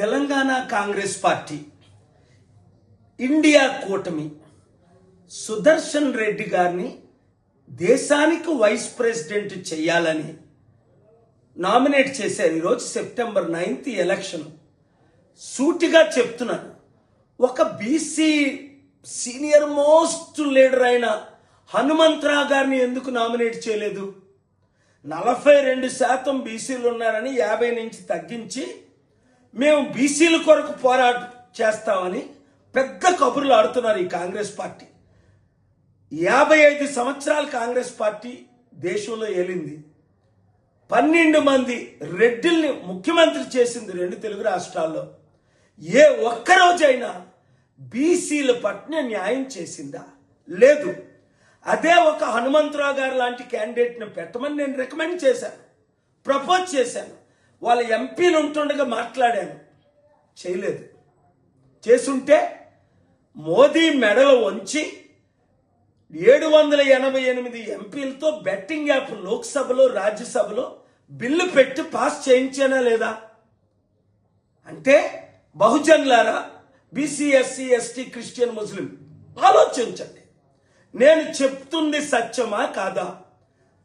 Telangana Congress party India కూటమి సుదర్శన్ రెడ్డి గారిని దేశానికి వైస్ ప్రెసిడెంట్ చేయాలని నామినేట్ చేశారు. ఈరోజు సెప్టెంబర్ 9th ఎలక్షన్. సూటిగా చెప్తున్నాను, ఒక బీసీ సీనియర్ మోస్ట్ లీడర్ అయిన హనుమంతరావు గారిని ఎందుకు నామినేట్ చేయలేదు? 42% బీసీలు ఉన్నారని 50 నుంచి తగ్గించి మేము బీసీల కొరకు పోరాటం చేస్తామని పెద్ద కబుర్లు ఆడుతున్నారు ఈ కాంగ్రెస్ పార్టీ. 55 సంవత్సరాలు కాంగ్రెస్ పార్టీ దేశంలో ఏలింది. 12 మంది రెడ్డిల్ని ముఖ్యమంత్రి చేసింది 2 తెలుగు రాష్ట్రాల్లో. ఏ ఒక్కరోజైనా బీసీల పట్ల న్యాయం చేసిందా? లేదు. అదే ఒక హనుమంతరావు గారు లాంటి క్యాండిడేట్ని పెట్టమని నేను రికమెండ్ చేశాను, ప్రపోజ్ చేశాను. వాళ్ళ ఎంపీలు ఉంటుండగా మాట్లాడాను, చేయలేదు. చేసుంటే మోదీ మెడలో వంచి 788 ఎంపీలతో బెట్టింగ్ యాప్ లోక్సభలో రాజ్యసభలో బిల్లు పెట్టి పాస్ చేయించానా లేదా? అంటే బహుజన్లారా, బీసీ ఎస్సీ ఎస్టీ క్రిస్టియన్ ముస్లిం ఆలోచించండి. నేను చెప్తుంది సత్యమా కాదా?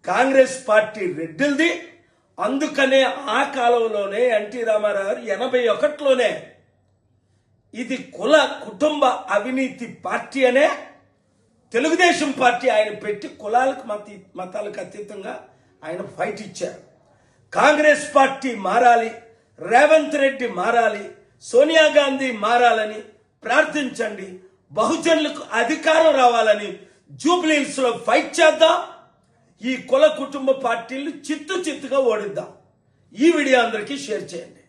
కాంగ్రెస్ పార్టీ రెడ్డిల్ది. అందుకనే ఆ కాలంలోనే ఎన్టీ రామారావు గారు 81లోనే ఇది కుల కుటుంబ అవినీతి పార్టీ అనే తెలుగుదేశం పార్టీ ఆయన పెట్టి కులాలకు మతాలకు అతీతంగా ఆయన ఫైట్ ఇచ్చారు. కాంగ్రెస్ పార్టీ మారాలి, రేవంత్ రెడ్డి మారాలి, సోనియా గాంధీ మారాలని ప్రార్థించండి. బహుజనులకు అధికారం రావాలని జూబ్లీహిల్స్ లో ఫైట్ చేద్దాం. ఈ కుల కుటుంబ పార్టీలు చిత్తుగా ఓడిద్దాం. ఈ వీడియో అందరికీ షేర్ చేయండి.